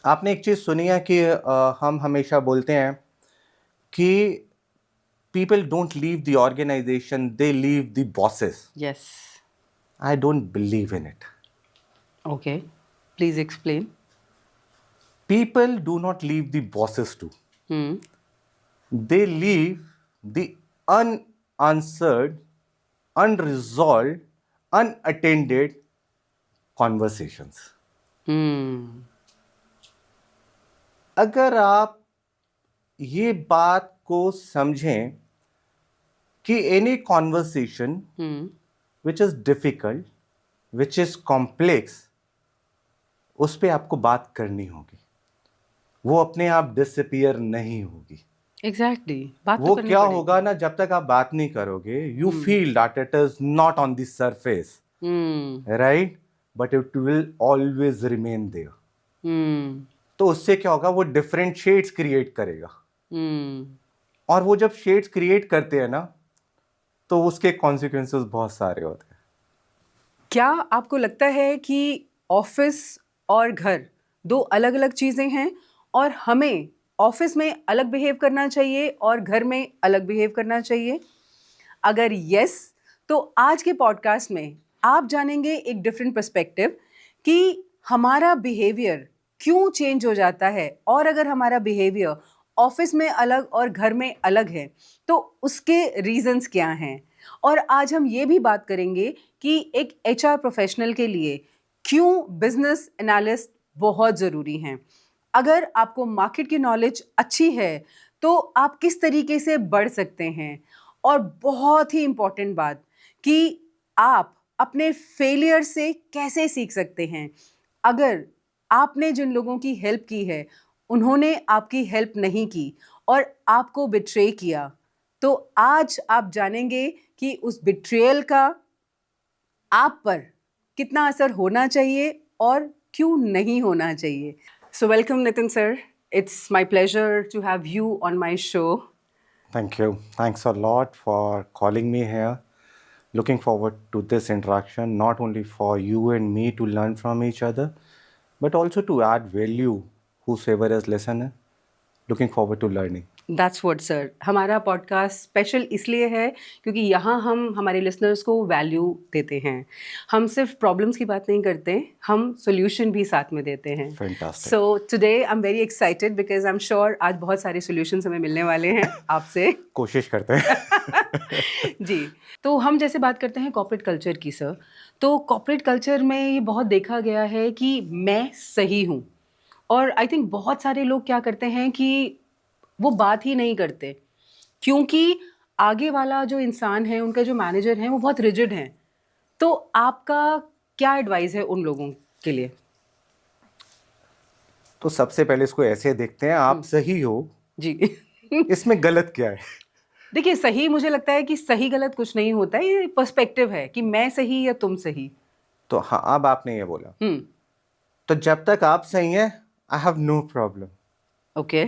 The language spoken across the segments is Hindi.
आपने एक चीज़ सुनी है कि हम हमेशा बोलते हैं कि people don't leave the organization, they leave the bosses. Yes. I don't believe in it. Okay. Please explain. People do not leave the bosses too. They leave the unanswered, unresolved, unattended conversations. अगर आप ये बात को समझें कि any conversation which is difficult, which is complex, उस पे आपको बात करनी होगी, वो अपने आप डिसअपियर नहीं होगी. Exactly. बात वो तो करनी क्या पड़ेगी. होगा ना, जब तक आप बात नहीं करोगे, you feel that it is not on the surface, right? But it will always remain there. तो उससे क्या होगा, वो डिफरेंट शेड्स क्रिएट करेगा. और वो जब शेड्स क्रिएट करते हैं ना, तो उसके कॉन्सिक्वेंसेस बहुत सारे होते हैं. क्या आपको लगता है कि ऑफिस और घर दो अलग अलग चीजें हैं और हमें ऑफिस में अलग बिहेव करना चाहिए और घर में अलग बिहेव करना चाहिए? अगर यस, तो आज के पॉडकास्ट में आप जानेंगे एक डिफरेंट पर्सपेक्टिव कि हमारा बिहेवियर क्यों चेंज हो जाता है, और अगर हमारा बिहेवियर ऑफिस में अलग और घर में अलग है तो उसके रीजंस क्या हैं. और आज हम ये भी बात करेंगे कि एक एचआर प्रोफेशनल के लिए क्यों बिजनेस एनालिस्ट बहुत ज़रूरी हैं. अगर आपको मार्केट की नॉलेज अच्छी है तो आप किस तरीके से बढ़ सकते हैं, और बहुत ही इम्पॉर्टेंट बात कि आप अपने फेलियर से कैसे सीख सकते हैं. अगर आपने जिन लोगों की हेल्प की है उन्होंने आपकी हेल्प नहीं की और आपको बिट्रे किया, तो आज आप जानेंगे कि उस बिट्रेयल का आप पर कितना असर होना चाहिए और क्यों नहीं होना चाहिए. So welcome Nitin sir, it's my pleasure to have you on my show. Thank you. Thanks a lot for calling me here. Looking forward to this interaction, not only for you and me to learn from each other, but also to add value whosoever is listening. Looking forward to learning. That's what sir. हमारा पॉडकास्ट स्पेशल इसलिए है क्योंकि यहाँ हम हमारे लिसनर्स को वैल्यू देते हैं. हम सिर्फ प्रॉब्लम्स की बात नहीं करते, हम सोल्यूशन भी साथ में देते हैं. Fantastic. So today I am very excited because I am sure आज बहुत सारे सोल्यूशंस हमें मिलने वाले हैं आपसे. कोशिश करते हैं. जी. तो हम जैसे बात करते हैं कॉर्पोरेट कल्चर की सर, तो कॉर्पोरेट कल्चर में ये बहुत देखा गया है कि मैं सही हूँ, और आई थिंक बहुत सारे लोग क्या करते हैं कि वो बात ही नहीं करते क्योंकि आगे वाला जो इंसान है, उनका जो मैनेजर है, वो बहुत रिजिड है. तो आपका क्या एडवाइस है उन लोगों के लिए? तो सबसे पहले इसको ऐसे देखते हैं, आप सही हो जी. इसमें गलत क्या है? देखिए, सही मुझे लगता है कि सही गलत कुछ नहीं होता है, ये पर्सपेक्टिव है कि मैं सही या तुम सही. तो हाँ, अब आपने ये बोला, तो जब तक आप सही हैं I have no problem. Okay.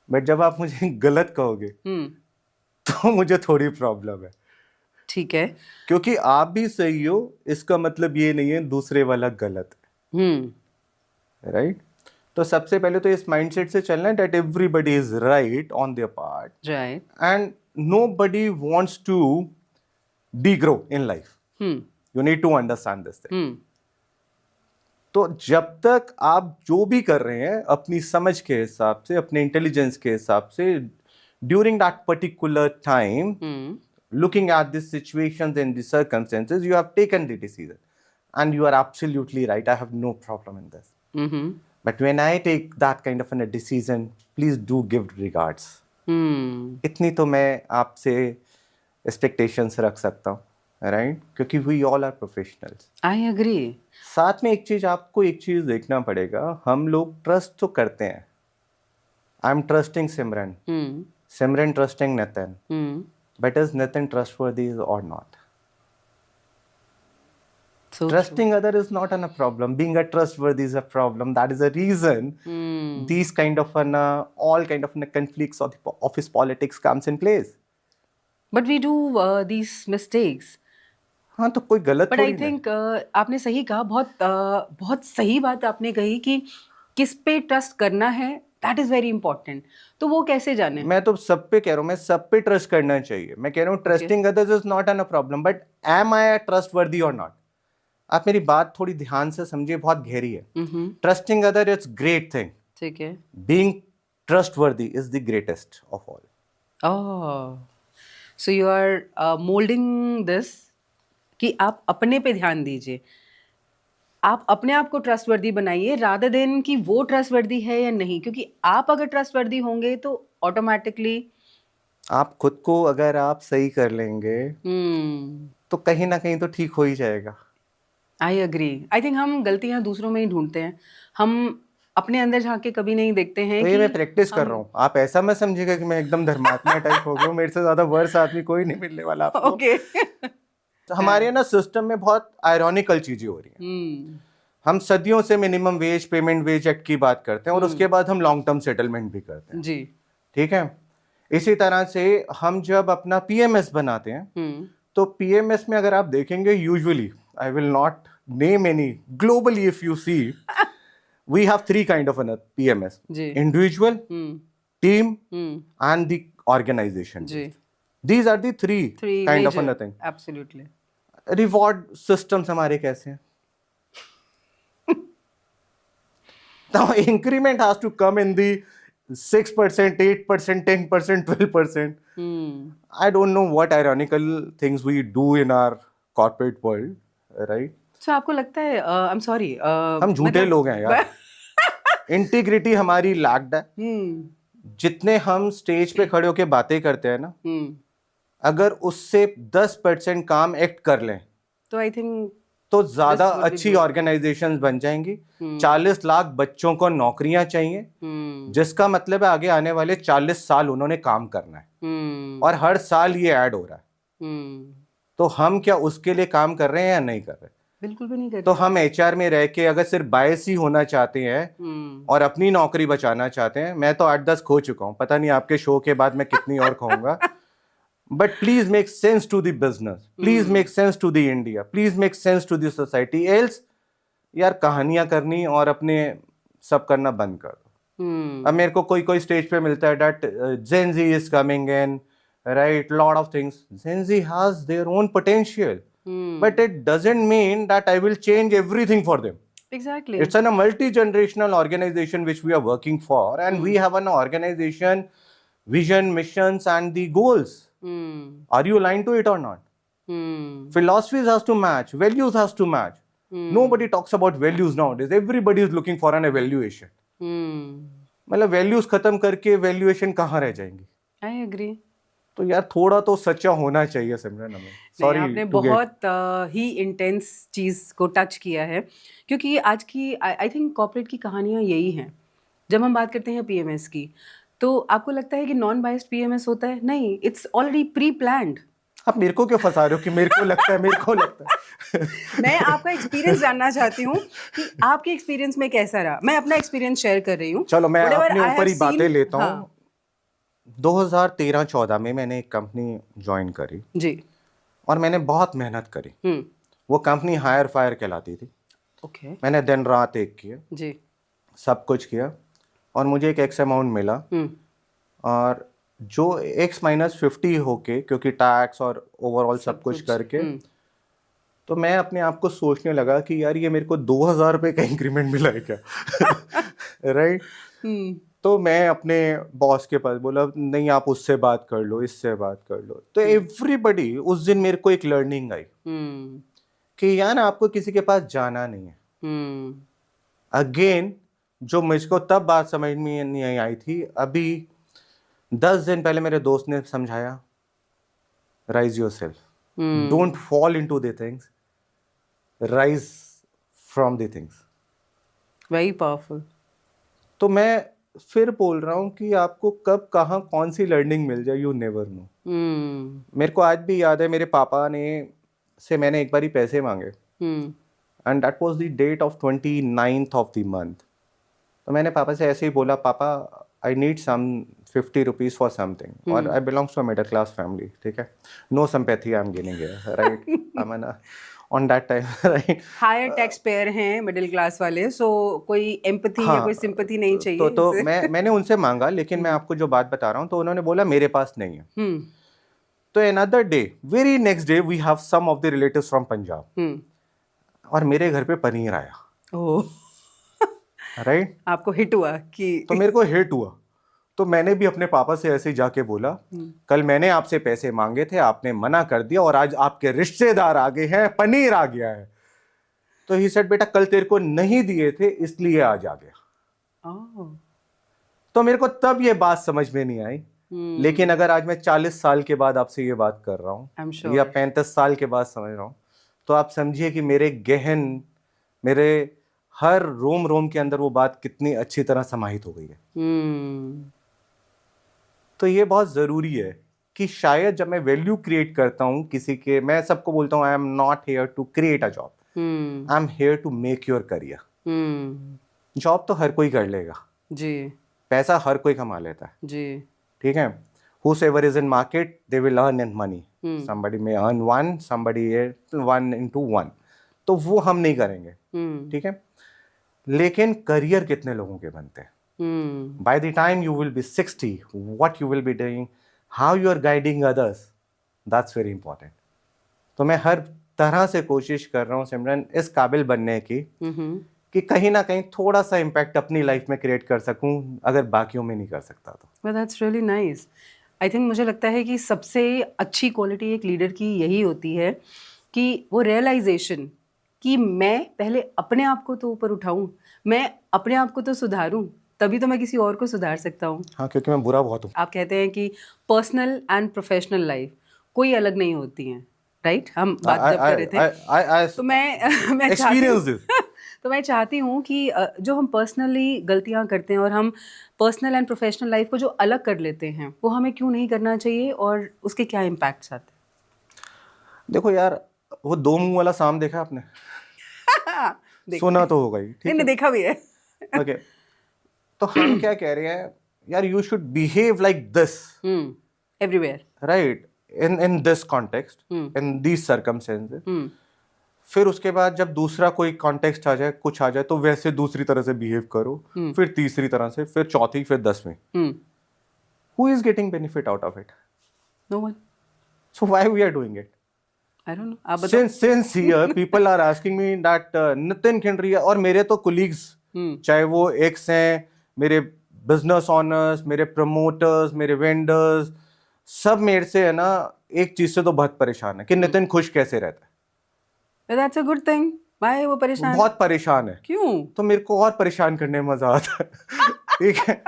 But जब आप मुझे गलत कहोगे तो मुझे थोड़ी प्रॉब्लम है. ठीक है. क्योंकि आप भी सही हो इसका मतलब ये नहीं है दूसरे वाला गलत है. राइट. तो सबसे पहले तो इस माइंडसेट से चलना है that everybody is right on their part, right, and nobody wants to degrow in life. You need to understand this thing. तो जब तक आप जो भी कर रहे हैं अपनी समझ के हिसाब से, अपने इंटेलिजेंस के हिसाब से, during that particular time, looking at the situations and the circumstances, you have taken the decision and you are absolutely right. I have no problem in this. But when I take that kind of a decision, please do give regards. इतनी तो मैं आपसे expectations रख सकता हूँ, right? क्योंकि we all are professionals. I agree. साथ में एक चीज देखना पड़ेगा, हम लोग ट्रस्ट तो करते हैं. I am trusting Simran, Simran trusting Nitin, but is Nitin trustworthy or not? So trusting other is not a problem. Being a trustworthy is a problem. That is a reason these kind of all kind of conflicts of the office politics comes in place. But we do these mistakes. हाँ, तो कोई गलत But I think आपने सही कहा, बहुत सही बात आपने कही कि किस पे ट्रस्ट करना है, दैट इज वेरी इंपॉर्टेंट। तो वो कैसे जाने? मैं तो सब पे कह रहा हूँ, मैं सब पे ट्रस्ट करना चाहिए। मैं कह रहा हूँ trusting others is not an a problem, but am I trustworthy और नॉट? आप मेरी बात थोड़ी ध्यान से समझिए, बहुत गहरी है। Trusting other it's great thing, ठीक है। Being trustworthy is the greatest of all. Oh, so you are moulding this कि आप अपने पे ध्यान दीजिए, आप अपने आप को ट्रस्टवर्दी बनाइए रादर देन कि वो ट्रस्टवर्दी है या नहीं, क्योंकि आप अगर ट्रस्टवर्दी होंगे तो ऑटोमेटिकली आप खुद को अगर आप सही कर लेंगे तो कहीं ना कहीं तो ठीक हो ही जाएगा। I agree. आई थिंक हम गलतियां दूसरों में ही ढूंढते हैं, हम अपने अंदर झांक के कभी नहीं देखते हैं तो ये कि मैं प्रैक्टिस कर रहा हूँ। आप ऐसा मत समझिएगा कि मैं एकदम धर्मात्मा टाइप हो गया हूँ। मेरे से ज्यादा वर्स आदमी कोई नहीं मिलने वाला आपको। ओके। तो हमारे ना सिस्टम में बहुत आयरॉनिकल चीजें हो रही हैं। हम सदियों से minimum wage, payment wage act की बात करते हैं और उसके बाद हम लॉन्ग टर्म सेटलमेंट भी करते हैं जी। ठीक है। इसी तरह से हम जब अपना पीएमएस बनाते हैं तो पीएमएस में अगर आप देखेंगे, usually I will not name any, globally if you see we have three kind of a PMS: individual, team, and the organization. These are the three kind of a thing. Absolutely. Reward systems हमारे कैसे हैं? Now increment has to come in the 6%, 8%, 10%, 12%. I don't know what ironical things we do in our corporate world, right? So आपको लगता है, I'm sorry, हम झूठे लोग हैं यार। इंटीग्रिटी हमारी लैक्ड है। जितने हम स्टेज पे खड़े होके बातें करते हैं ना, अगर उससे 10% काम एक्ट कर लें तो आई थिंक तो ज्यादा अच्छी ऑर्गेनाइजेशंस बन जाएंगी। 40 लाख बच्चों को नौकरियां चाहिए, जिसका मतलब है आगे आने वाले 40 साल उन्होंने काम करना है और हर साल ये ऐड हो रहा है। तो हम क्या उसके लिए काम कर रहे हैं या नहीं कर रहे? बिल्कुल भी नहीं करते। तो हम एचआर में रह के अगर सिर्फ बायस ही होना चाहते हैं और अपनी नौकरी बचाना चाहते हैं, मैं तो 8-10 खो चुका हूं, पता नहीं आपके शो के बाद मैं कितनी और खोऊंगा। But please make sense to the business, please make sense to the India, please make sense to the society, else यार कहानियां करनी और अपने सब करना बंद कर दो। अब मेरे को कोई स्टेज पे मिलता है that Gen Z is coming in, right, lot of things, Gen Z has their own potential, but it doesn't mean that I will change everything for them. Exactly. It's a multi-generational organization which we are working for, and we have an organization, vision, missions, and the goals. Are you aligned to it or not? Philosophies has to match, values has to match. Nobody talks about values nowadays. Everybody is looking for an evaluation. मतलब values खत्म करके valuation कहाँ रह जाएंगी? I agree. तो यार थोड़ा तो सच्चा होना चाहिए सिमरन हमें। सॉरी, आपने बहुत ही इंटेंस चीज को टच किया है, क्योंकि आज की आई थिंक कॉर्पोरेट की कहानियां यही हैं। जब हम बात करते हैं पीएमएस की, तो आपको लगता है कि नॉन बायस्ड पीएमएस होता है? नहीं, इट्स ऑलरेडी प्री प्लान्ड। आप मेरे को क्यों फंसा रहे हो कि मेरे को लगता है, मेरे को लगता है? मैं आपका एक्सपीरियंस जानना चाहती हूँ कि आपके एक्सपीरियंस में कैसा रहा। मैं अपना एक्सपीरियंस शेयर कर रही हूँ। चलो मैं अपने ऊपर ही बातें लेता हूँ। 2013-14 में मैंने एक कंपनी ज्वाइन करी जी, और मैंने बहुत मेहनत करी। वो कंपनी हायर फायर कहलाती थी। ओके। मैंने दिन रात एक किया जी, सब कुछ किया, और मुझे एक एक्स अमाउंट मिला, और जो X-50 होके, क्योंकि टैक्स और ओवरऑल सब कुछ करके, तो मैं अपने आप को सोचने लगा कि यार ये मेरे को 2000 रुपये का इंक्रीमेंट मिला है क्या? राइट। तो मैं अपने बॉस के पास बोला, नहीं आप उससे बात कर लो, इससे बात कर लो। तो एवरीबडी, उस दिन मेरे को एक लर्निंग आई कि यार आपको किसी के पास जाना नहीं है। अगेन, जो मुझको तब बात समझ में नहीं आई थी, अभी 10 दिन पहले मेरे दोस्त ने समझाया, rise yourself, don't fall into the things, rise from the things. Very powerful. तो मैं फिर बोल रहा हूँ कि आपको कब कहाँ कौन सी लर्निंग मिल जाए, यू नेवर नो। मेरे को आज भी याद है, मेरे पापा ने से मैंने एक बार ही पैसे मांगे, and that was the date of 29th of the month. तो मैंने पापा से ऐसे ही बोला, पापा I need some 50 rupees for something, और I belongs to a middle class family, ठीक है, no sympathy I am gaining here, right. On that time, right? Higher tax payer हैं मिडिल क्लास वाले, सो कोई एम्पैथी या कोई सिंपैथी नहीं चाहिए तो इनसे। मैंने उनसे मांगा, लेकिन मैं आपको जो बात बता रहा हूँ, तो उन्होंने बोला मेरे पास नहीं है। हम्म तो another day, very next day, we have some of the relatives from Punjab, और मेरे घर पे पनीर आया, ओह, राइट? आपको हिट हुआ कि तो मेरे को हिट हुआ, तो मैंने भी अपने पापा से ऐसे ही जाके बोला, कल मैंने आपसे पैसे मांगे थे, आपने मना कर दिया, और आज आपके रिश्तेदार आ गए हैं, पनीर आ गया है। तो ही सेड, बेटा कल तेरे को नहीं दिए थे इसलिए आज आ गया। ओह, तो मेरे को तब ये बात समझ में नहीं आई, लेकिन अगर आज मैं 40 साल के बाद आपसे ये बात कर रहा I'm हूँ, sure. या 35 साल के बाद समझ रहा हूँ, तो आप समझिए कि मेरे गहन, मेरे हर रोम रोम के अंदर वो बात कितनी अच्छी तरह समाहित हो गई है। तो ये बहुत जरूरी है कि शायद जब मैं वैल्यू क्रिएट करता हूँ किसी के, मैं सबको बोलता हूँ, I am not here to create a job, I am here to make your career. Job तो हर कोई कर लेगा जी पैसा हर कोई कमा लेता है, जी ठीक है? Whosoever is in market, they will earn in money. Somebody may earn one, somebody 1 into 1. तो वो हम नहीं करेंगे, ठीक है? लेकिन करियर कितने लोगों के बनते हैं? By the time you will be 60, what you will be doing, how you are guiding others, that's very important. तो मैं हर तरह से कोशिश कर रहा हूँ सिमरन इस काबिल बनने की कि कहीं ना कहीं थोड़ा सा इम्पैक्ट अपनी लाइफ में क्रिएट कर सकूं, अगर बाकियों में नहीं कर सकता तो। well that's really nice. I think मुझे लगता है कि सबसे अच्छी क्वालिटी एक लीडर की यही होती है कि वो रियलाइजेशन कि मैं पहले अपने आप को तो ऊपर उठाऊं, मैं अपने आप को तो सुधारूं, तभी तो मैं किसी और को सुधार सकता हूं। हाँ, क्योंकि मैं बुरा बहुत हूँ। आप कहते हैं कि पर्सनल एंड प्रोफेशनल लाइफ कोई अलग नहीं होती हैं, राइट? हम बात जब कर रहे थे तो मैं चाहती हूँ तो मैं चाहती हूँ कि जो हम पर्सनली गलतियाँ करते हैं और हम पर्सनल एंड प्रोफेशनल लाइफ को जो अलग कर लेते हैं, वो हमें क्यों नहीं करना चाहिए और उसके क्या इम्पैक्ट्स आते हैं? देखो यार, वो 2 मुंह वाला सांप देखा आपने? सुना तो होगा ही, ठीक नहीं, है? देखा भी है। ओके, तो हम क्या कह रहे हैं यार, you should behave like this everywhere, right, in this context, in these circumstances. फिर उसके बाद जब दूसरा कोई कॉन्टेक्स्ट आ जाए, कुछ आ जाए, तो वैसे दूसरी तरह से बिहेव करो, फिर तीसरी तरह से, फिर चौथी, फिर 10वीं। Who is getting benefit out of it? No one. So why we are doing it? I don't know, आप बताओ। Since here people are asking me that Nitin खिंडरिया, और मेरे तो कोलीग्स, चाहे वो एक्स हैं, मेरे बिजनेस ऑनर्स, मेरे प्रमोटर्स, मेरे वेंडर्स, सब मेरे से है ना एक चीज से तो बहुत परेशान है कि नितिन खुश कैसे रहता है। That's a good thing. Why वो परेशान? बहुत परेशान है। क्यों? तो मेरे को और परेशान करने में मजा आता है। ठीक है,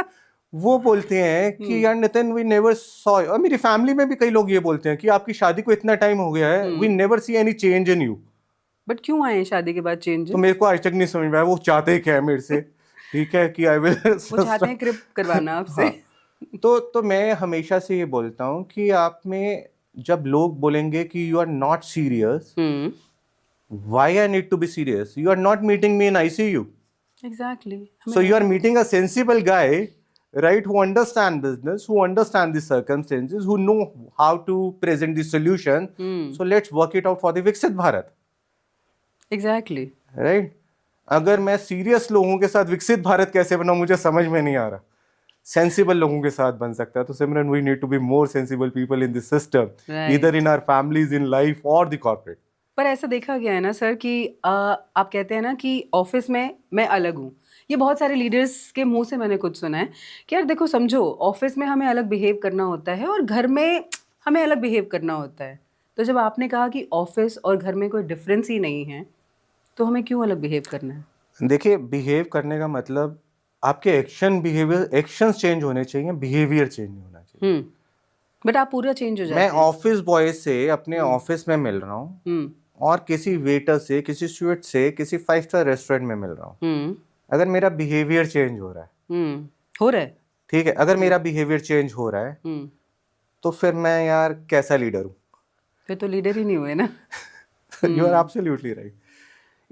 वो बोलते हैं कि यार नितिन, वी नेवर सॉ, और मेरी फैमिली में भी कई लोग ये बोलते हैं कि आपकी शादी को इतना टाइम हो गया है, we never see any change in you. But क्यों आए शादी के बाद चेंज? तो मेरे को आज तक नहीं समझ में आया वो चाहते क्या है मेरे से, ठीक है, कि आई विल वो चाहते हैं क्रिप करवाना आपसे। हाँ। तो मैं हमेशा से ये बोलता हूँ कि आप में जब लोग बोलेंगे कि you are not serious, why I need to be serious? You are not meeting me in ICU. Exactly. So you are meeting a sensible guy, right, who understand business, who understand the circumstances, who know how to present the solution. So let's work it out for the Viksit Bharat. Exactly. Right? अगर मैं सीरियस लोगों के साथ विकसित भारत कैसे बनाऊं, मुझे समझ में नहीं आ रहा। सेंसिबल लोगों के साथ बन सकता है। तो Simran, we need to be more sensible people in this system, either in our families, in life और द कॉर्पोरेट। पर ऐसा देखा गया है ना सर कि आप कहते हैं ना कि ऑफिस में मैं अलग हूँ। ये बहुत सारे लीडर्स के मुंह से मैंने कुछ सुना है कि यार देखो, समझो ऑफिस में हमें अलग बिहेव करना होता है और घर में हमें अलग बिहेव करना होता है। तो जब आपने कहा कि ऑफिस और घर में कोई डिफरेंस ही नहीं है, तो हमें क्यों अलग बिहेव करना है? देखिए, बिहेव करने का मतलब आपके एक्शंस चेंज होने चाहिए, बिहेवियर चेंज नहीं होना चाहिए। बट आप पूरा चेंज हो जाते हैं। मैं ऑफिस बॉय से अपने ऑफिस में मिल रहा हूँ और किसी वेटर से, किसी स्टूवर्ड से, किसी 5 स्टार रेस्टोरेंट में मिल रहा हूँ। अगर मेरा बिहेवियर चेंज हो रहा है, ठीक है, अगर मेरा बिहेवियर चेंज हो रहा है तो फिर मैं यार कैसा लीडर हूँ? फिर तो लीडर ही नहीं हुए ना। You are absolutely right.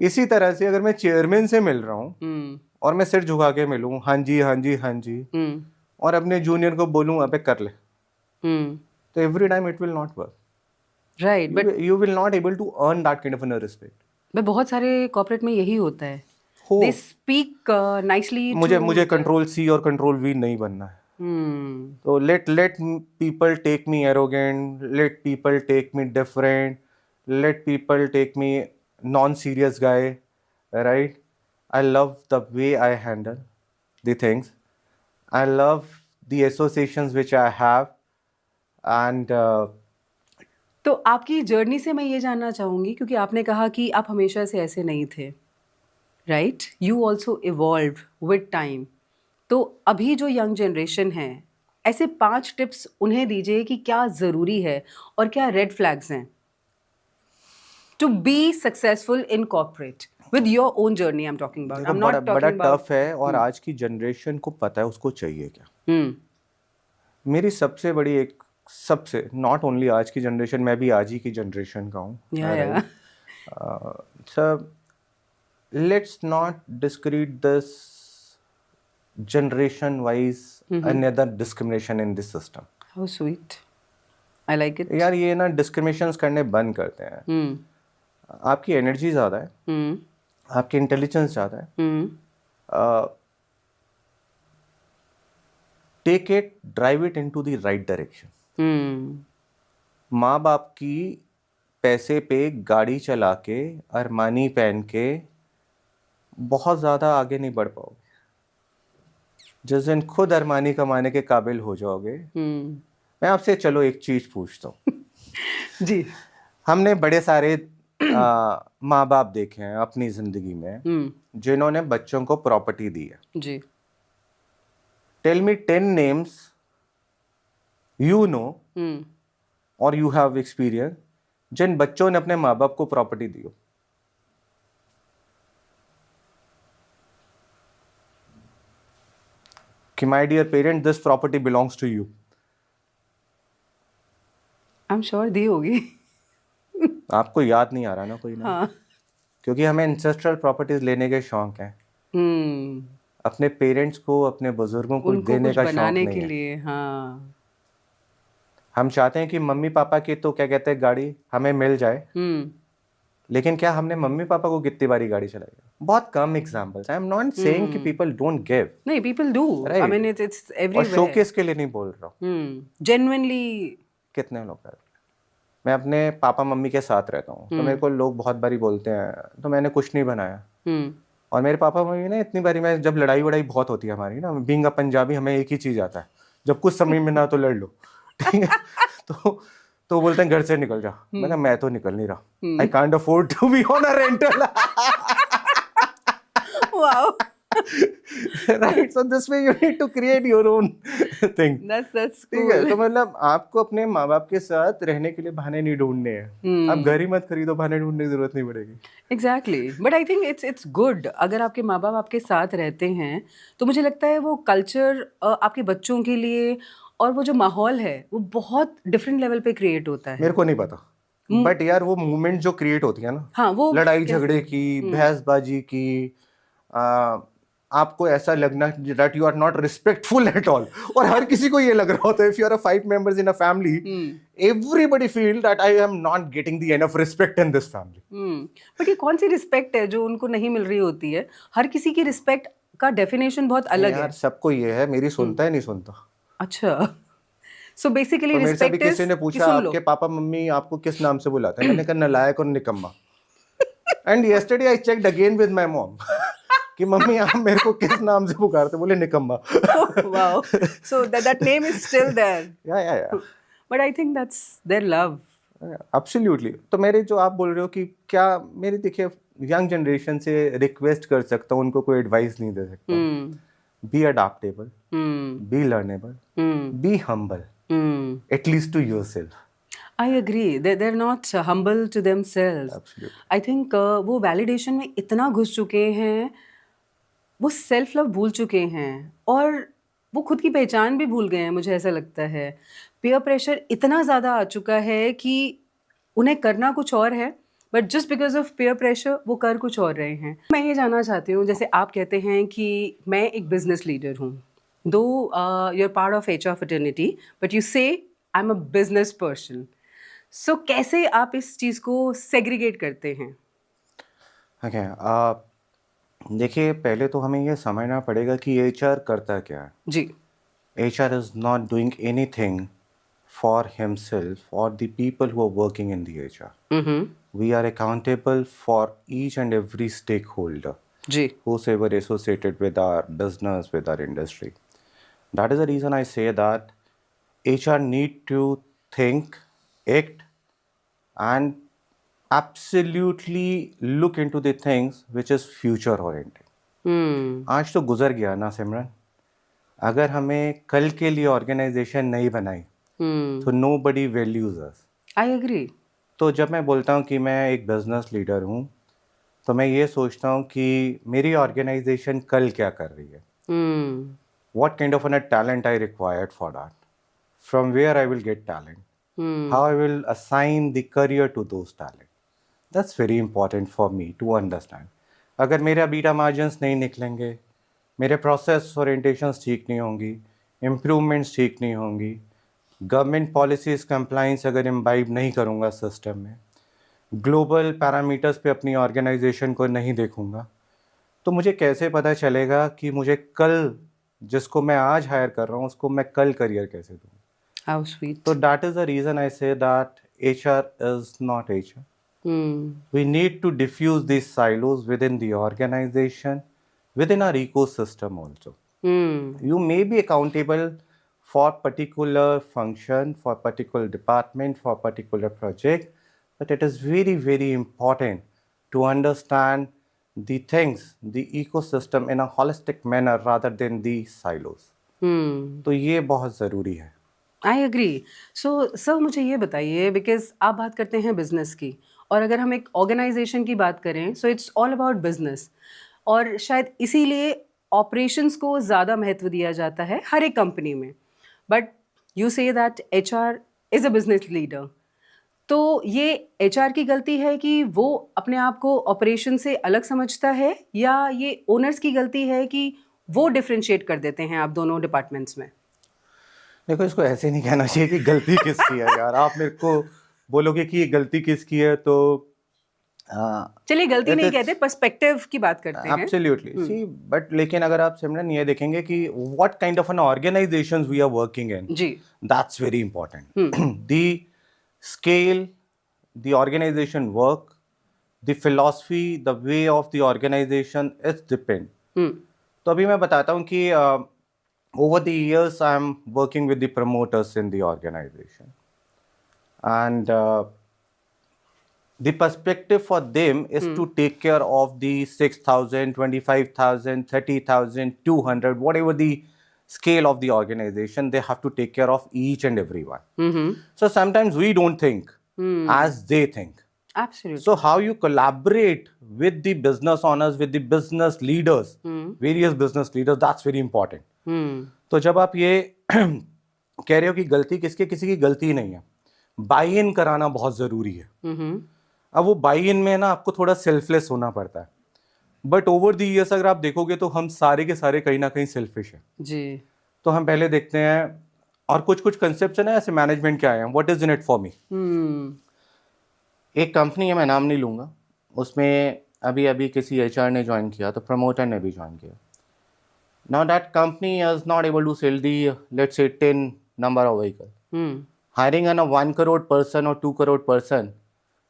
इसी तरह से अगर मैं चेयरमैन से मिल रहा हूँ और मैं सिर झुका के मिलूँ, हाँ जी हाँ जी हाँ जी, और अपने जूनियर को बोलूँ अबे कर ले, तो every time it will not work. Right, but You will not able to earn that kind of a respect. बहुत सारे कॉर्पोरेट में यही होता है. हो दे स्पीक नाइसली. मुझे कंट्रोल सी और कंट्रोल वी नहीं बनना है. तो let people take me arrogant, let people take me different, let people take me non-serious guy, right? I love the way I handle the things. I love the associations which I have, and तो आपकी जर्नी से मैं ये जानना चाहूँगी, क्योंकि आपने कहा कि आप हमेशा से ऐसे नहीं थे, right? You also evolve with time. तो अभी जो यंग जनरेशन है, ऐसे 5 टिप्स उन्हें दीजिए कि क्या ज़रूरी है और क्या रेड फ्लैग्स हैं to be successful in corporate with your own journey. I am talking about, I am not बड़ा टॉकिंग अबाउट. टफ है, और आज की जनरेशन को पता है उसको चाहिए क्या. मेरी सबसे बड़ी एक सबसे नॉट ओनली आज की जनरेशन, मैं भी आज ही की जनरेशन का हूँ. Sir, let's not discrete this generation wise another discrimination in this system. How sweet, I like it. यार ये ना डिस्क्रिमिनेशंस करने बंद करते हैं. आपकी एनर्जी ज़्यादा है, आपकी इंटेलिजेंस ज़्यादा है, take it, drive it into the right direction. माँ बाप की पैसे पे गाड़ी चला के, अरमानी पहन के बहुत ज़्यादा आगे नहीं बढ़ पाओगे. जिस दिन खुद अरमानी कमाने के काबिल हो जाओगे, मैं आपसे चलो एक चीज़ पूछता हूँ. जी. हमने बड़े सारे माँ बाप देखे हैं अपनी ज़िंदगी में जिन्होंने बच्चों को प्रॉपर्टी दी है. जी. Tell me 10 names you know or you have experience जिन बच्चों ने अपने माँ बाप को प्रॉपर्टी दी हो. कि my dear parent, this property belongs to you. I am sure दी होगी. आपको याद नहीं आ रहा ना कोई ना. हाँ. क्योंकि हमें एंसेस्ट्रल प्रॉपर्टीज लेने के शौक हैं. अपने पेरेंट्स को, अपने बुजुर्गों को देने का शौक नहीं के है. लिए. हाँ. हम चाहते हैं कि मम्मी पापा की तो क्या कहते हैं गाड़ी हमें मिल जाए, लेकिन क्या हमने मम्मी पापा को कितनी बारी गाड़ी चलाई है? बहुत कम examples. I am not saying कि पीपल डोंट गिव. नहीं, people do. I mean it's और एवरीवेयर. शोकेस के लिए नहीं बोल रहा हूँ. जेन्युइनली कितने लोग करते हैं. मैं अपने पापा मम्मी के साथ रहता हूँ, तो मेरे को लोग बहुत बारी बोलते हैं तो मैंने कुछ नहीं बनाया. और मेरे पापा मम्मी ने इतनी बारी, मैं जब लड़ाई वड़ाई बहुत होती है हमारी ना, बीइंग अ पंजाबी हमें एक ही चीज़ आता है, जब कुछ समझ में ना तो लड़ लो. ठीक है. तो बोलते हैं घर से निकल जा. मैं तो निकल नहीं रहा. I can't afford to be on a rental. Wow. Right. So this way you need to create your own thing. That's ठीक है. तो मतलब आपको अपने माँ बाप के साथ रहने के लिए बहाने नहीं ढूंढने हैं. आप घर ही मत खरीदो, बहाने ढूंढने की जरूरत नहीं पड़ेगी. Exactly. But I think it's good अगर आपके माँ बाप आपके साथ रहते हैं, तो मुझे लगता है वो कल्चर आपके बच्चों के लिए और वो जो माहौल है वो बहुत डिफरेंट लेवल पे क्रिएट होता है. मेरे को नहीं पता, बट यार वो मूवमेंट जो क्रिएट होती है ना, हाँ, वो लड़ाई झगड़े की, बहसबाजी की, आपको ऐसा लगना that you are not respectful at all. और हर किसी को ये लग रहा होता है, if you are a 5 members in a family, everybody feel that I am not getting the enough respect in this family. But ये कौन सी रिस्पेक्ट है जो उनको नहीं मिल रही होती है? हर किसी की रिस्पेक्ट का डेफिनेशन बहुत अलग है. यार सबको ये है, मेरी सुनता है नहीं सुनता. अच्छा. सो बेसिकली मेरे से भी रिस्पेक्ट किसी ने पूछा आपके पापा मम्मी आपको किस नाम से बुलाते हैं, मैंने कहा नालायक और निकम्मा. And yesterday I checked again with my mom कि मम्मी आप मेरे को किस नाम से पुकारते, बोले निकम्मा. Wow. So that name is still there. Yeah but I think that's their love. Absolutely. तो मेरे जो आप बोल रहे हो कि क्या मेरी, देखिए यंग जनरेशन से रिक्वेस्ट कर सकता हूँ, उनको कोई एडवाइस नहीं दे सकता. Be adaptable, be learnable, be humble, at least to yourself. I agree. They're not humble to themselves. Absolutely. I think वो validation में इतना घुस चुके हैं, वो सेल्फ लव भूल चुके हैं और वो खुद की पहचान भी भूल गए हैं. मुझे ऐसा लगता है पीयर प्रेशर इतना ज़्यादा आ चुका है कि उन्हें करना कुछ और है, but just because of peer pressure वो कर कुछ और रहे हैं. मैं ये जानना चाहती हूँ, जैसे आप कहते हैं कि मैं एक बिजनेस लीडर हूँ, दो you're part of HR fraternity, but you say I'm a business person. सो कैसे आप इस चीज को सेग्रीगेट करते हैं? ओके, देखिए पहले तो हमें ये समझना पड़ेगा कि एचआर करता क्या है. जी. HR is not doing anything for himself or the people who are working in the HR. Hmm. We are accountable for each and every stakeholder ji. whosoever associated with our business, with our industry. That is the reason I say that HR need to think, act, and absolutely look into the things which is future oriented. आज तो गुजर गया ना सिमरन. अगर हमें कल के लिए ऑर्गेनाइजेशन नहीं बनाई तो nobody values us. I agree. तो जब मैं बोलता हूँ कि मैं एक बिजनेस लीडर हूँ तो मैं ये सोचता हूँ कि मेरी ऑर्गेनाइजेशन कल क्या कर रही है. What kind of talent I required for that, from where I will get talent, how I will assign the career to those talent. That's very important for me to understand. अगर मेरा बीटा मार्जिन्स नहीं निकलेंगे, मेरे प्रोसेस ओरिएंटेशंस ठीक नहीं होंगी, इम्प्रूवमेंट्स ठीक नहीं होंगी, गवर्नमेंट पॉलिसीज़ कंप्लाइंस अगर इम्बाइब नहीं करूँगा सिस्टम में, ग्लोबल पैरामीटर्स पे अपनी ऑर्गेनाइजेशन को नहीं देखूँगा, तो मुझे कैसे पता चलेगा कि मुझे कल जिसको मैं आज हायर कर रहा हूँ उसको मैं कल करियर कैसे दूँ. How sweet. तो that is the reason I say that HR is not HR. We need to diffuse these silos within the organization, within our ecosystem also. You may be accountable for particular function, for particular department, for particular project, but it is very, very important to understand the things, the ecosystem in a holistic manner rather than the silos. तो ये बहुत ज़रूरी है. I agree. सो सर मुझे ये बताइए, बिकॉज आप बात करते हैं बिजनेस की, और अगर हम एक ऑर्गेनाइजेशन की बात करें so it's all about business, और शायद इसीलिए ऑपरेशंस को ज़्यादा महत्व दिया जाता है हर एक कंपनी में. बट यू से that HR is a business leader. तो ये HR की गलती है कि वो अपने आप को ऑपरेशन से अलग समझता है, या ये ओनर्स की गलती है कि वो डिफ्रेंशिएट कर देते हैं आप दोनों डिपार्टमेंट्स में? देखो, इसको ऐसे नहीं कहना चाहिए कि गलती किसकी है यार. आप मेरे को बोलोगे कि ये गलती किसकी है तो चलिए गलती नहीं कहते, पर्सपेक्टिव की बात करते हैं. एब्सोल्युटली. सी बट लेकिन अगर आप सिमरन ये देखेंगे कि what kind of an organisations we are working in, जी, that's very important. The scale, the organisation work, the philosophy, the way of the organisation is depend. तो अभी मैं बताता हूँ कि over the years I am working with the promoters in the organization, and the perspective for them is to take care of the 6,000, 25,000, 30,000, 200, whatever the scale of the organization, they have to take care of each and everyone. So sometimes we don't think as they think. Absolutely. So how you collaborate with the business owners, with the business leaders, various business leaders, that's very important. तो जब आप ये कह रहे हो कि गलती किसकी, किसी की गलती नहीं है. बाई इन कराना बहुत जरूरी है. अब वो बाई इन में ना आपको थोड़ा सेल्फलेस होना पड़ता है. बट ओवर दी ईयर्स अगर आप देखोगे तो हम सारे के सारे कहीं ना कहीं सेल्फिश हैं जी. तो हम पहले देखते हैं, और कुछ कुछ कंसेप्ट है ना ऐसे मैनेजमेंट के आए हैं. What is in it for me. एक कंपनी है, मैं नाम नहीं लूंगा, उसमें अभी अभी किसी HR ने ज्वाइन किया तो प्रमोटर ने भी ज्वाइन किया. Now that company is not able to sell the, let's say, 10 number of vehicle. Hiring a 1 crore person or 2 crore person,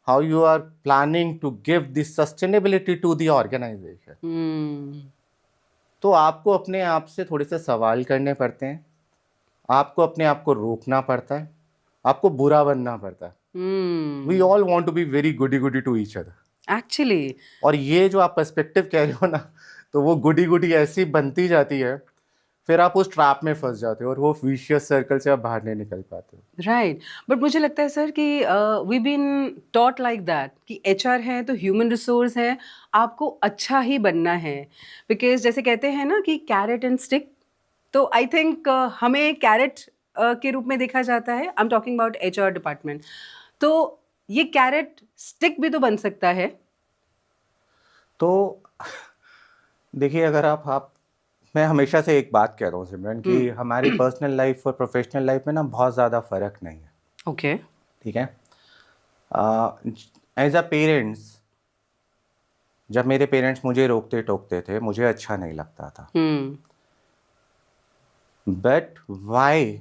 how you are planning to give the sustainability to the organization? तो आपको अपने आप से थोड़े से सवाल करने पड़ते हैं, आपको अपने आप को रोकना पड़ता है, आपको बुरा बनना पड़ता है. We all want to be very goody to each other. Actually. और ये जो आप पर्सपेक्टिव कह रहे हो ना, तो वो गुडी ऐसी बनती जाती है, फिर आप उस ट्रैप में फंस जाते हो और वो विशियस सर्कल से आप बाहर नहीं निकल पाते हो. राइट. बट मुझे लगता है सर कि we been taught like that कि HR है तो ह्यूमन रिसोर्स है, आपको अच्छा ही बनना है. बिकॉज जैसे कहते हैं ना कि कैरेट एंड स्टिक, तो आई थिंक हमें कैरेट के रूप में देखा जाता है. आई am talking about HR department. तो ये कैरेट स्टिक भी तो बन सकता है. तो देखिए, अगर आप मैं हमेशा से एक बात कह रहा हूँ सिमरन कि हमारी पर्सनल लाइफ और प्रोफेशनल लाइफ में ना बहुत ज़्यादा फर्क नहीं है. ओके. ठीक है. एज अ पेरेंट्स, जब मेरे पेरेंट्स मुझे रोकते टोकते थे, मुझे अच्छा नहीं लगता था. But why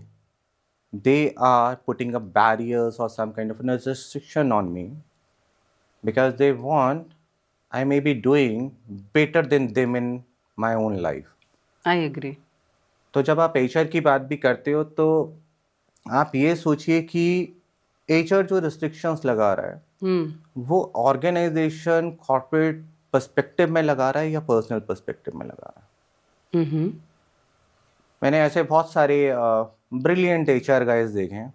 they are putting up barriers or some kind of a restriction on me? Because they want I may be doing better than them in my own life. I agree. तो जब आप एचआर की बात भी करते हो तो आप ये सोचिए कि एचआर जो रिस्ट्रिक्शंस लगा रहा है वो ऑर्गेनाइजेशन कॉर्पोरेट पर्सपेक्टिव में लगा रहा है या पर्सनल पर्सपेक्टिव में लगा रहा है. मैंने ऐसे बहुत सारे ब्रिलियंट एचआर गाइज देखे हैं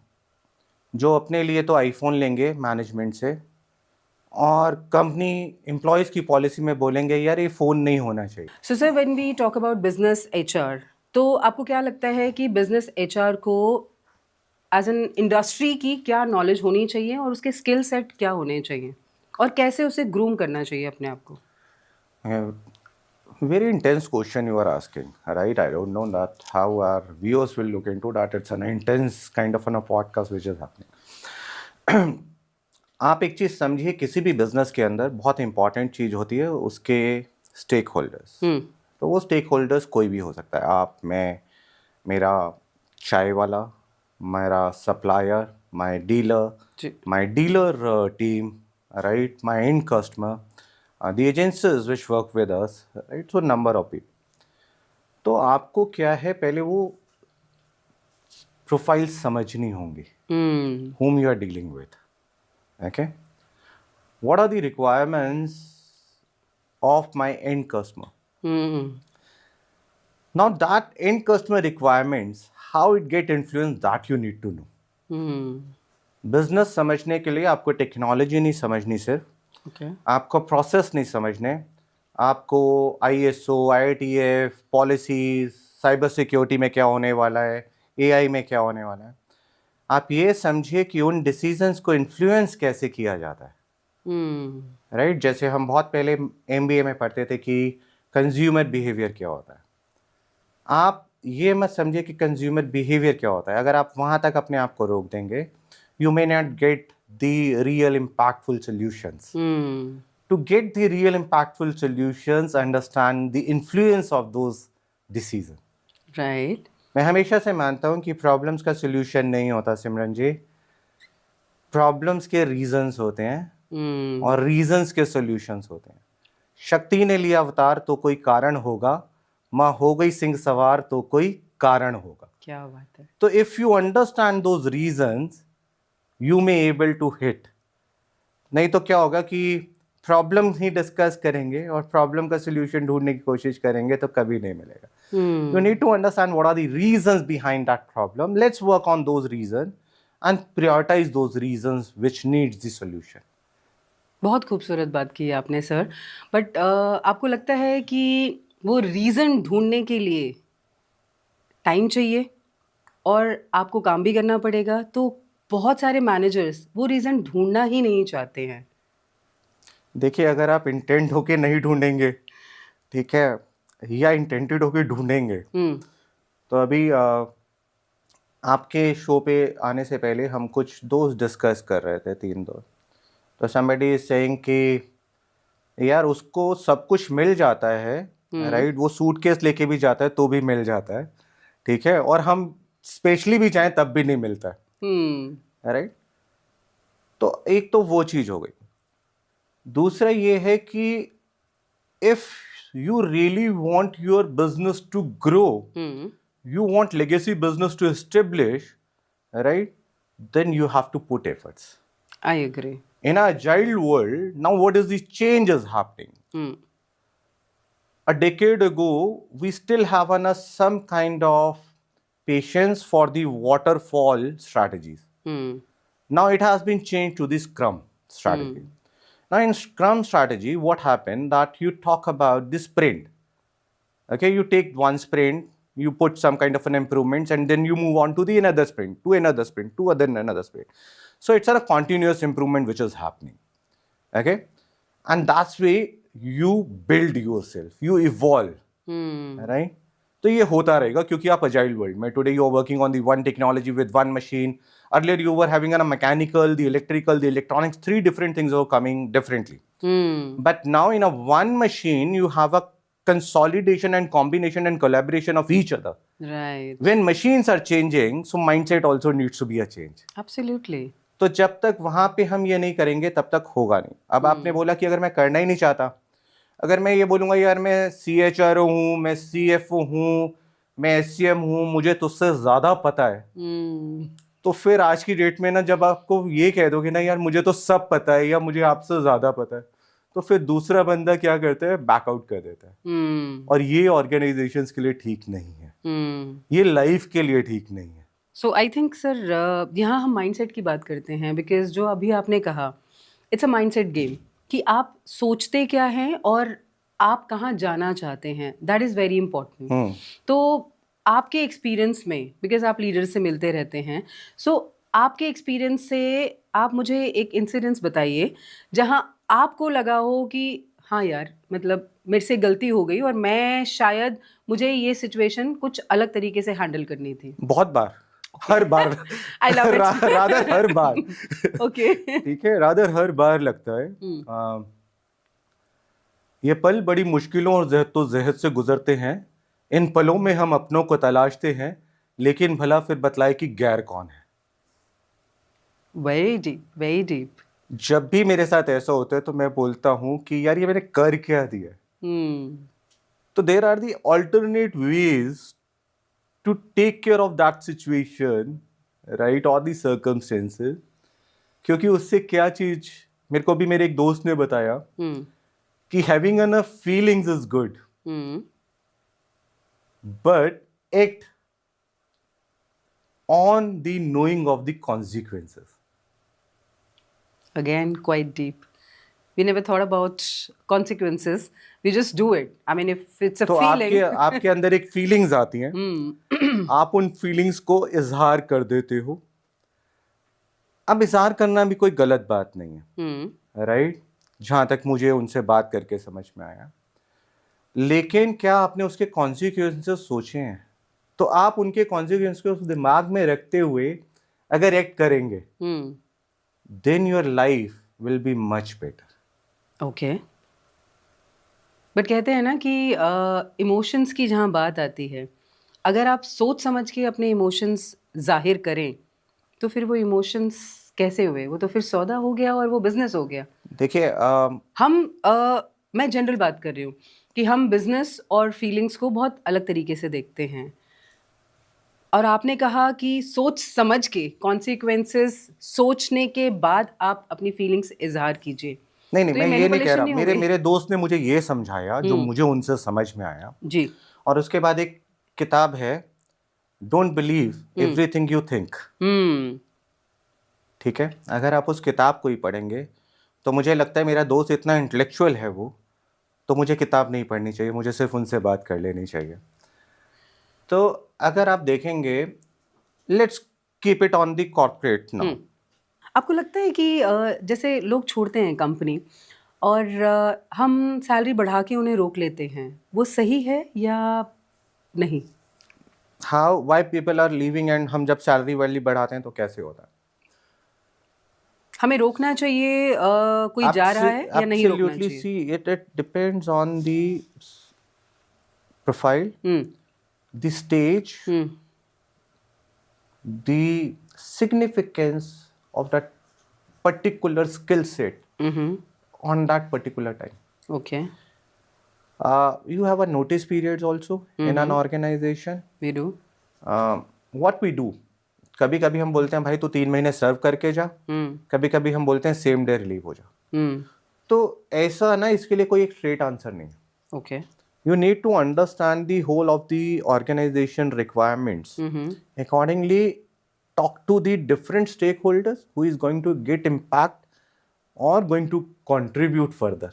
जो अपने लिए तो आईफोन लेंगे मैनेजमेंट से और कंपनी एम्प्लॉयज़ की पॉलिसी में बोलेंगे यार ये फ़ोन नहीं होना चाहिए. So sir, when we talk about business HR, तो आपको क्या लगता है कि बिजनेस एचआर को एज एन इंडस्ट्री की क्या नॉलेज होनी चाहिए और उसके स्किल सेट क्या होने चाहिए और कैसे उसे ग्रूम करना चाहिए अपने आप को? Very intense question you are asking, right? I don't know that how our viewers will look into that. It's an intense kind of a podcast which is happening. आप एक चीज़ समझिए, किसी भी बिजनेस के अंदर बहुत इंपॉर्टेंट चीज़ होती है उसके स्टेक होल्डर्स. तो वो स्टेक होल्डर्स कोई भी हो सकता है, आप, मैं, मेरा चाय वाला, मेरा supplier, my dealer team, right, my and customer, the agencies which work with us, right? So number of people. तो आपको क्या है, पहले वो प्रोफाइल समझनी होंगी whom you are dealing with. Okay? What are the requirements of my end customer? Now that end customer requirements, how it get influenced, that you need to know. Business समझने के लिए आपको टेक्नोलॉजी नहीं समझनी सिर्फ, आपको प्रोसेस नहीं समझने, आपको ISO, IATF, policies, cyber security में क्या होने वाला है, AI में क्या होने वाला है. आप ये समझिए कि उन डिसीजंस को इन्फ्लुएंस कैसे किया जाता है. राइट? जैसे हम बहुत पहले MBA में पढ़ते थे कि कंज्यूमर बिहेवियर क्या होता है. आप ये मत समझिए कि कंज्यूमर बिहेवियर क्या होता है. अगर आप वहाँ तक अपने आप को रोक देंगे, you may not get the real impactful solutions. To get the real impactful solutions, understand the influence of those decisions. Right. मैं हमेशा से मानता हूँ कि प्रॉब्लम्स का सोल्यूशन नहीं होता सिमरन जी, प्रॉब्लम्स के रीजंस होते हैं और रीजंस के सॉल्यूशंस होते हैं. शक्ति ने लिया अवतार तो कोई कारण होगा, माँ हो गई सिंह सवार तो कोई कारण होगा. क्या बात है. तो if you understand those reasons you may able to hit. नहीं तो क्या होगा कि प्रॉब्लम ही डिस्कस करेंगे और प्रॉब्लम का सोल्यूशन ढूंढने की कोशिश करेंगे तो कभी नहीं मिलेगा. You need to understand what are the reasons behind that problem. Let's work on those reason and prioritise those reasons which needs the solution. बहुत खूबसूरत बात की आपने सर. बट आपको लगता है कि वो रीज़न ढूंढने के लिए टाइम चाहिए और आपको काम भी करना पड़ेगा, तो बहुत सारे मैनेजर्स वो रीज़न ढूंढना ही नहीं चाहते हैं. देखिए, अगर आप इंटेंट होके नहीं ढूंढेंगे, ठीक है, या इंटेंटेड होके ढूंढेंगे, तो अभी आपके शो पे आने से पहले हम कुछ दोस्त डिस्कस कर रहे थे, 3 दोस्त. तो somebody is saying कि यार उसको सब कुछ मिल जाता है, राइट, वो सूटकेस लेके भी जाता है तो भी मिल जाता है, ठीक है, और हम स्पेशली भी जाएं तब भी नहीं मिलता है, राइट. तो एक तो वो चीज हो गई. दूसरा ये है कि if you really want your business to grow, you want legacy business to establish, right, then you have to put efforts. I agree. In our agile world, now what is the change is happening? A decade ago, we still have some kind of patience for the waterfall strategies. Now it has been changed to the Scrum strategy. Now in Scrum strategy, what happened that you talk about the sprint. Okay, you take one sprint, you put some kind of an improvements, and then you move on to the another sprint, to another sprint, to another sprint. So it's a continuous improvement which is happening. Okay, and that's way you build yourself, you evolve, right? तो ये होता रहेगा क्योंकि आप agile world में today you are working on the one technology with one machine, earlier you were having a mechanical, the electrical, the electronics, 3 different things were coming differently. But now in a one machine you have a consolidation and combination and collaboration of each other. Right. When machines are changing, so mindset also needs to be a change. Absolutely. तो जब तक वहां पे हम ये नहीं करेंगे तब तक होगा नहीं. अब आपने बोला कि अगर मैं करना ही नहीं चाहता, अगर मैं ये बोलूंगा यार मैं CHRO हूँ, मैं CFO हूँ, मैं SCM हूँ, मुझे तुझसे ज्यादा पता है, तो फिर आज की डेट में ना जब आपको ये कह दोगे ना यार मुझे तो सब पता है या मुझे आपसे ज्यादा पता है, तो फिर दूसरा बंदा क्या करता है, बैकआउट कर देता है. और ये ऑर्गेनाइजेशंस के लिए ठीक नहीं है, ये लाइफ के लिए ठीक नहीं है. सो आई थिंक सर यहाँ हम माइंडसेट की बात करते हैं, बिकॉज जो अभी आपने कहा इट्स अ माइंडसेट गेम कि आप सोचते क्या हैं और आप कहाँ जाना चाहते हैं, दैट इज़ वेरी इंपॉर्टेंट. तो आपके एक्सपीरियंस में, बिकॉज आप लीडर से मिलते रहते हैं, सो आपके एक्सपीरियंस से आप मुझे एक इंसिडेंस बताइए जहाँ आपको लगा हो कि हाँ यार मतलब मेरे से गलती हो गई और मैं शायद मुझे ये सिचुएशन कुछ अलग तरीके से हैंडल करनी थी. बहुत बार, हर बार. I love it. Rather her bar. Okay. ठीक है, रादर हर बार लगता है. ये पल बड़ी मुश्किलों और जहद से गुजरते हैं. इन पलों में हम अपनों को तलाशते हैं, लेकिन भला फिर बतलाए कि गैर कौन है. Very deep, very deep. जब भी मेरे साथ ऐसा होता है तो मैं बोलता हूँ कि यार ये मैंने कर क्या दिया. तो there are the alternate ways to take care of that situation, right, or the circumstances. क्योंकि उससे क्या चीज मेरे को भी मेरे एक दोस्त ने बताया कि having enough feelings is good, but act on the knowing of the consequences. Again, quite deep. We never thought about consequences. We just do it. I mean, if it's a तो feeling. आपके अंदर एक फीलिंग्स आती हैं, आप उन फीलिंग्स को इजहार कर देते हो. अब इजहार करना भी कोई गलत बात नहीं है, राइट, जहां तक मुझे उनसे बात करके समझ में आया. लेकिन क्या आपने उसके कॉन्सिक्वेंसेस सोचे हैं? तो आप उनके कॉन्सिक्वेंस को दिमाग में रखते हुए अगर एक्ट करेंगे, then your life will be much better. Okay. But कहते हैं ना कि इमोशंस की जहाँ बात आती है, अगर आप सोच समझ के अपने इमोशंस जाहिर करें तो फिर वो इमोशंस कैसे हुए? वो तो फिर सौदा हो गया और वो बिजनेस हो गया. देखिए मैं जनरल बात कर रही हूँ कि हम बिजनेस और फीलिंग्स को बहुत अलग तरीके से देखते हैं, और आपने कहा कि सोच समझ के कॉन्सिक्वेंसेस सोचने के बाद आप अपनी फीलिंग्स इजहार कीजिए. नहीं, तो मैं ये नहीं कह रहा. manipulation मेरे दोस्त ने मुझे ये समझाया जो मुझे उनसे समझ में आया जी. और उसके बाद एक किताब है, don't believe everything you think. ठीक है, अगर आप उस किताब को ही पढ़ेंगे तो मुझे लगता है मेरा दोस्त इतना इंटेलेक्चुअल है वो, तो मुझे किताब नहीं पढ़नी चाहिए, मुझे सिर्फ उनसे बात कर लेनी चाहिए. तो अगर आप देखेंगे, let's keep it on the corporate now. आपको लगता है कि जैसे लोग छोड़ते हैं कंपनी और हम सैलरी बढ़ा के उन्हें रोक लेते हैं, वो सही है या नहीं? How why people are leaving and हम जब सैलरी वाली बढ़ाते हैं तो कैसे होता है? हमें रोकना चाहिए, कोई जा रहा है या नहीं रोकना चाहिए? See, it depends on the profile, the stage, the significance of that particular skill set on that particular time. Okay. You have a notice periods also in an organization. We do. What we do, कभी कभी हम बोलते हैं भाई तू 3 महीने सर्व करके जा, कभी कभी हम बोलते हैं सेम डे रिलीव हो जा. तो ऐसा ना, इसके लिए कोई एक स्ट्रेट आंसर नहीं. Okay. You need to understand the whole of the organization requirements. Accordingly, talk to the different stakeholders who is going to get impact or going to contribute further.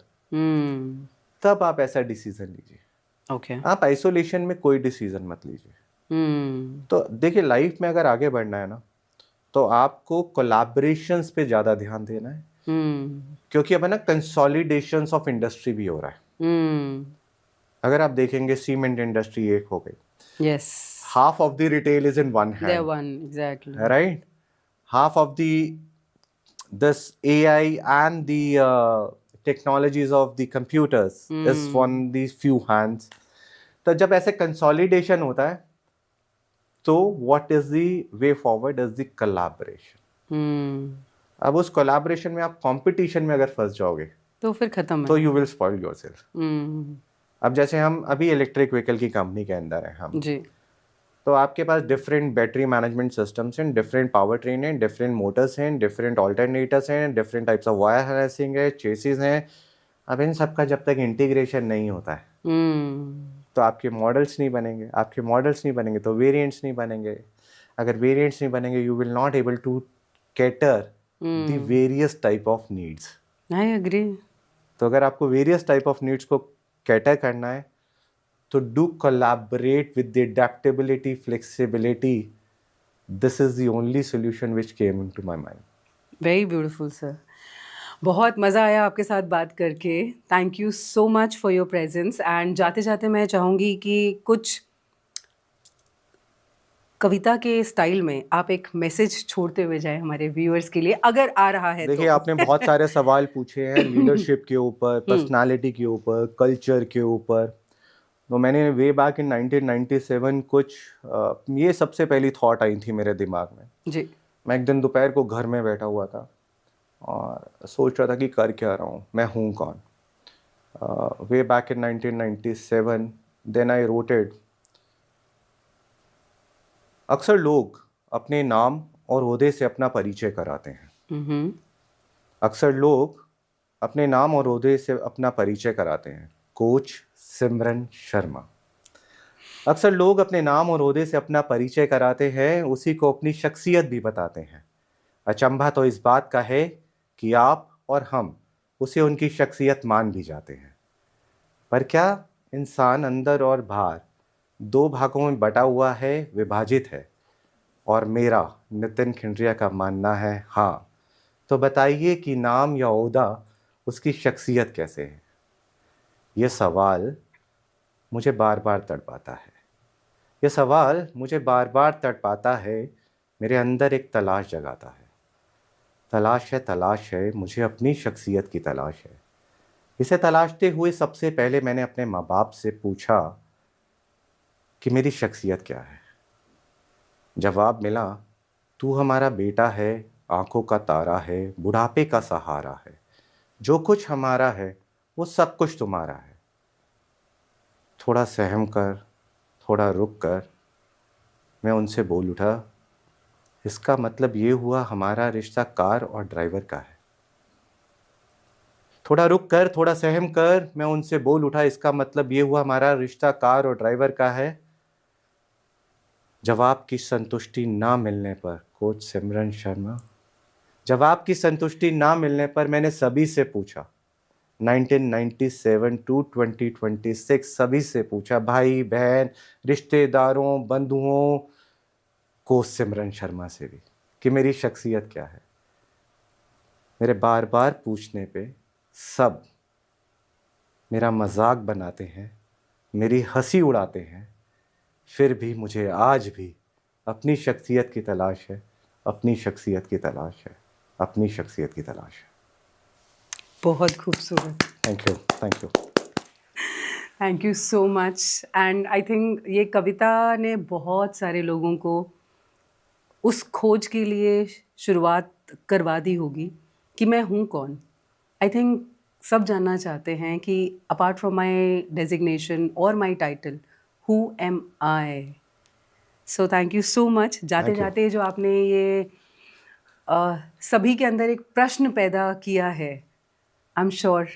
तब आप ऐसा डिसीजन लीजिए. Okay. आप आइसोलेशन में कोई डिसीजन मत लीजिए. तो देखिए, लाइफ में अगर आगे बढ़ना है ना, तो आपको कोलैबोरेशंस पे ज्यादा ध्यान देना है, क्योंकि अब है ना कंसोलिडेशंस ऑफ इंडस्ट्री भी हो रहा है. अगर आप देखेंगे सीमेंट इंडस्ट्री एक हो गई. Yes. Half of the retail is in one hand. They're one, exactly. Right? half of this AI and the technologies of the computers is on these few hands. तो जब ऐसे कंसोलिडेशन होता है तो what is the way forward is the collaboration. अब उस कोलैबोरेशन में आप कंपटीशन में अगर फंस जाओगे तो फिर खत्म है. तो यू विल स्पॉइल योरसेल्फ. अब जैसे हम अभी इलेक्ट्रिक व्हीकल की कंपनी के अंदर हैं हम जी. तो आपके पास डिफरेंट बैटरी मैनेजमेंट सिस्टम्स हैं, डिफरेंट पावर ट्रेन हैं, डिफरेंट मोटर्स हैं, डिफरेंट ऑल्टरनेटर्स हैं, different types of wire harnessing है, चेसिस हैं. अब इन सब का जब तक इंटीग्रेशन नहीं होता है तो आपके मॉडल्स नहीं बनेंगे. आपके मॉडल्स नहीं बनेंगे तो वेरिएंट्स नहीं बनेंगे. अगर वेरिएंट्स नहीं बनेंगे you will not able to cater the various type of needs. I agree. तो अगर आपको वेरियस टाइप ऑफ नीड्स को कैटर करना है तो do collaborate with the adaptability, flexibility. This is the only solution which came into my mind. Very beautiful, sir. बहुत मज़ा आया आपके साथ बात करके. Thank you so much for your presence. And जाते जाते मैं चाहूँगी कि कुछ कविता के स्टाइल में आप एक मैसेज छोड़ते हुए जाए हमारे व्यूअर्स के लिए, अगर आ रहा है. देखिए आपने बहुत सारे सवाल पूछे हैं लीडरशिप के ऊपर, पर्सनालिटी के ऊपर, कल्चर के ऊपर. तो मैंने वे बैक इन 1997 कुछ ये सबसे पहली थॉट आई थी मेरे दिमाग में जी. मैं एक दिन दोपहर को घर में बैठा हुआ था और सोच रहा था कि कर क्या रहा हूँ, मैं हूँ कौन. Way back in 1997 then I wrote it. अक्सर लोग अपने नाम और ओहदे से अपना परिचय कराते हैं. अक्सर लोग अपने नाम और ओहदे से अपना परिचय कराते हैं. कोच सिमरन शर्मा. अक्सर लोग अपने नाम और ओहदे से अपना परिचय कराते हैं, उसी को अपनी शख्सियत भी बताते हैं. अचंभा तो इस बात का है कि आप और हम उसे उनकी शख्सियत मान भी जाते हैं. पर क्या इंसान अंदर और बाहर दो भागों में बटा हुआ है, विभाजित है? और मेरा नितिन खिंडरिया का मानना है हाँ. तो बताइए कि नाम या ओहदा उसकी शख्सियत कैसे है? ये सवाल मुझे बार बार तड़पाता है. ये सवाल मुझे बार बार तड़पाता है, मेरे अंदर एक तलाश जगाता है. तलाश है, मुझे अपनी शख्सियत की तलाश है. इसे तलाशते हुए सबसे पहले मैंने अपने माँ बाप से पूछा कि मेरी शख्सियत क्या है. जवाब मिला, तू हमारा बेटा है, आंखों का तारा है, बुढ़ापे का सहारा है. जो कुछ हमारा है वो सब कुछ तुम्हारा है. थोड़ा सहम कर, थोड़ा रुक कर मैं उनसे बोल उठा, इसका मतलब ये हुआ हमारा रिश्ता कार और ड्राइवर का है. थोड़ा रुक कर, थोड़ा सहम कर मैं उनसे बोल उठा, इसका मतलब ये हुआ हमारा रिश्ता कार और ड्राइवर का है. जवाब की संतुष्टि ना मिलने पर, कोच सिमरन शर्मा, जवाब की संतुष्टि ना मिलने पर मैंने सभी से पूछा. 1997 टू 2026 सभी से पूछा, भाई बहन, रिश्तेदारों, बंधुओं, कोच सिमरन शर्मा से भी, कि मेरी शख्सियत क्या है. मेरे बार बार पूछने पे सब मेरा मजाक बनाते हैं, मेरी हंसी उड़ाते हैं. फिर भी मुझे आज भी अपनी शख्सियत की तलाश है, अपनी शख्सियत की तलाश है, अपनी शख्सियत की तलाश है. बहुत खूबसूरत. Thank you, thank you. Thank you so much. And I think ये कविता ने बहुत सारे लोगों को उस खोज के लिए शुरुआत करवा दी होगी कि मैं हूँ कौन. आई थिंक सब जानना चाहते हैं कि अपार्ट फ्रॉम माई डेजिग्नेशन और my title, who am I. So thank you so much. जाते जाते जो आपने ये सभी के अंदर एक प्रश्न पैदा किया है, आई एम श्योर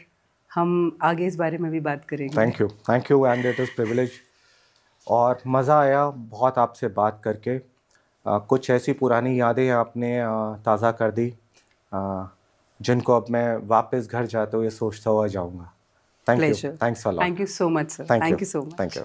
हम आगे इस बारे में भी बात करेंगे. Thank you and it is privilege. और मज़ा आया बहुत आपसे बात करके. कुछ ऐसी पुरानी यादें आपने ताज़ा कर दी जिनको अब मैं वापस घर जाते हुए सोचता हुआ जाऊँगा. Thank you, thanks a lot. Thank you so much sir. Thank you so much. Thank you.